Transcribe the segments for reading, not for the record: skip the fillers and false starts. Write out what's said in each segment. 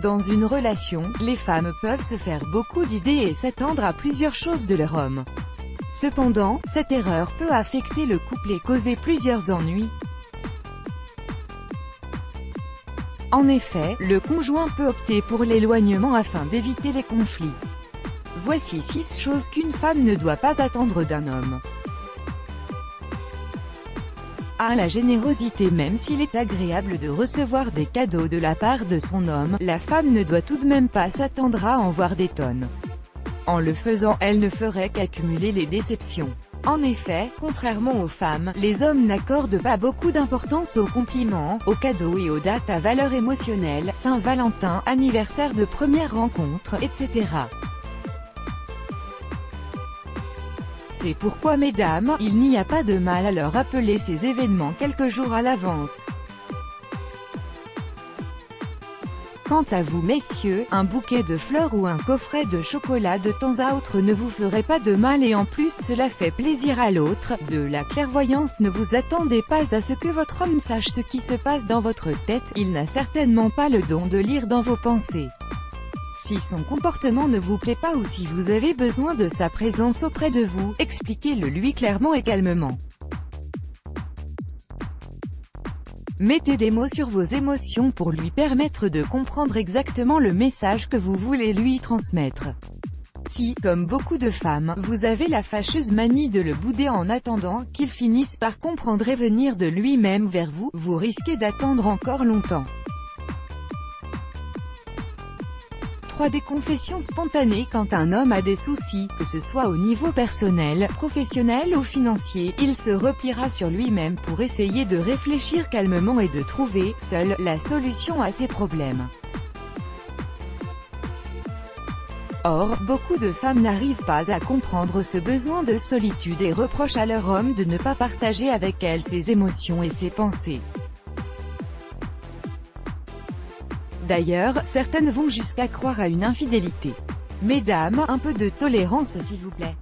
Dans une relation, les femmes peuvent se faire beaucoup d'idées et s'attendre à plusieurs choses de leur homme. Cependant, cette erreur peut affecter le couple et causer plusieurs ennuis. En effet, le conjoint peut opter pour l'éloignement afin d'éviter les conflits. Voici 6 choses qu'une femme ne doit pas attendre d'un homme. 1. La générosité. Même s'il est agréable de recevoir des cadeaux de la part de son homme, la femme ne doit tout de même pas s'attendre à en voir des tonnes. En le faisant, elle ne ferait qu'accumuler les déceptions. En effet, contrairement aux femmes, les hommes n'accordent pas beaucoup d'importance aux compliments, aux cadeaux et aux dates à valeur émotionnelle, Saint-Valentin, anniversaire de première rencontre, etc. C'est pourquoi mesdames, il n'y a pas de mal à leur rappeler ces événements quelques jours à l'avance. Quant à vous messieurs, un bouquet de fleurs ou un coffret de chocolat de temps à autre ne vous ferait pas de mal et en plus cela fait plaisir à l'autre. De la clairvoyance. Ne vous attendez pas à ce que votre homme sache ce qui se passe dans votre tête, il n'a certainement pas le don de lire dans vos pensées. Si son comportement ne vous plaît pas ou si vous avez besoin de sa présence auprès de vous, expliquez-le lui clairement et calmement. Mettez des mots sur vos émotions pour lui permettre de comprendre exactement le message que vous voulez lui transmettre. Si, comme beaucoup de femmes, vous avez la fâcheuse manie de le bouder en attendant qu'il finisse par comprendre et venir de lui-même vers vous, vous risquez d'attendre encore longtemps. 3. Des confessions spontanées. Quand un homme a des soucis, que ce soit au niveau personnel, professionnel ou financier, il se repliera sur lui-même pour essayer de réfléchir calmement et de trouver, seul, la solution à ses problèmes. Or, beaucoup de femmes n'arrivent pas à comprendre ce besoin de solitude et reprochent à leur homme de ne pas partager avec elles ses émotions et ses pensées. D'ailleurs, certaines vont jusqu'à croire à une infidélité. Mesdames, un peu de tolérance s'il vous plaît.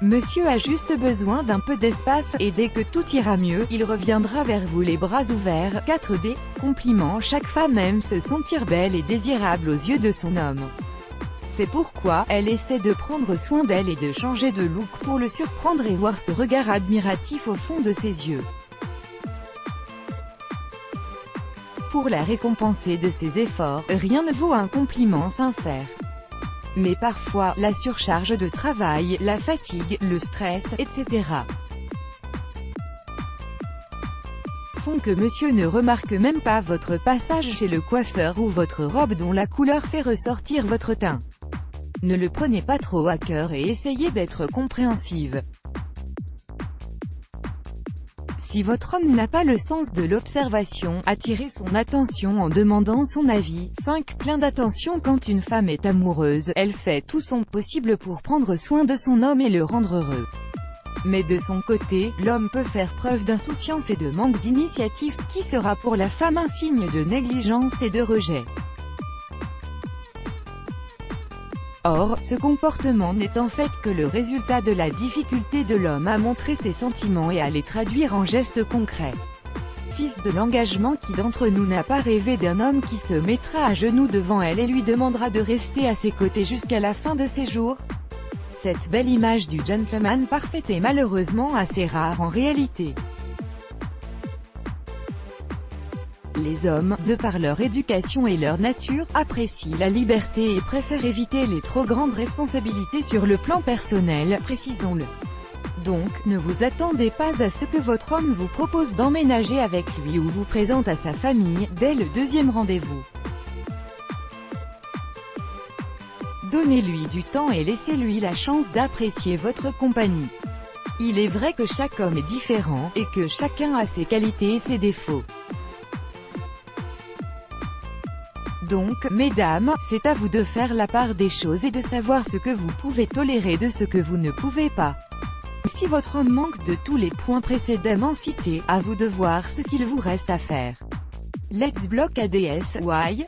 Monsieur a juste besoin d'un peu d'espace, et dès que tout ira mieux, il reviendra vers vous les bras ouverts. 4. Des compliments. Chaque femme aime se sentir belle et désirable aux yeux de son homme. C'est pourquoi, elle essaie de prendre soin d'elle et de changer de look pour le surprendre et voir ce regard admiratif au fond de ses yeux. Pour la récompenser de ses efforts, rien ne vaut un compliment sincère. Mais parfois, la surcharge de travail, la fatigue, le stress, etc. font que monsieur ne remarque même pas votre passage chez le coiffeur ou votre robe dont la couleur fait ressortir votre teint. Ne le prenez pas trop à cœur et essayez d'être compréhensive. Si votre homme n'a pas le sens de l'observation, attirez son attention en demandant son avis. 5. Plein d'attention. Quand une femme est amoureuse, elle fait tout son possible pour prendre soin de son homme et le rendre heureux. Mais de son côté, l'homme peut faire preuve d'insouciance et de manque d'initiative, qui sera pour la femme un signe de négligence et de rejet. Or, ce comportement n'est en fait que le résultat de la difficulté de l'homme à montrer ses sentiments et à les traduire en gestes concrets. 6. De l'engagement. Qui d'entre nous n'a pas rêvé d'un homme qui se mettra à genoux devant elle et lui demandera de rester à ses côtés jusqu'à la fin de ses jours? Cette belle image du gentleman parfait est malheureusement assez rare en réalité. Les hommes, de par leur éducation et leur nature, apprécient la liberté et préfèrent éviter les trop grandes responsabilités sur le plan personnel, précisons-le. Donc, ne vous attendez pas à ce que votre homme vous propose d'emménager avec lui ou vous présente à sa famille, dès le deuxième rendez-vous. Donnez-lui du temps et laissez-lui la chance d'apprécier votre compagnie. Il est vrai que chaque homme est différent, et que chacun a ses qualités et ses défauts. Donc, mesdames, c'est à vous de faire la part des choses et de savoir ce que vous pouvez tolérer de ce que vous ne pouvez pas. Si votre homme manque de tous les points précédemment cités, à vous de voir ce qu'il vous reste à faire. Let's block ADS, why?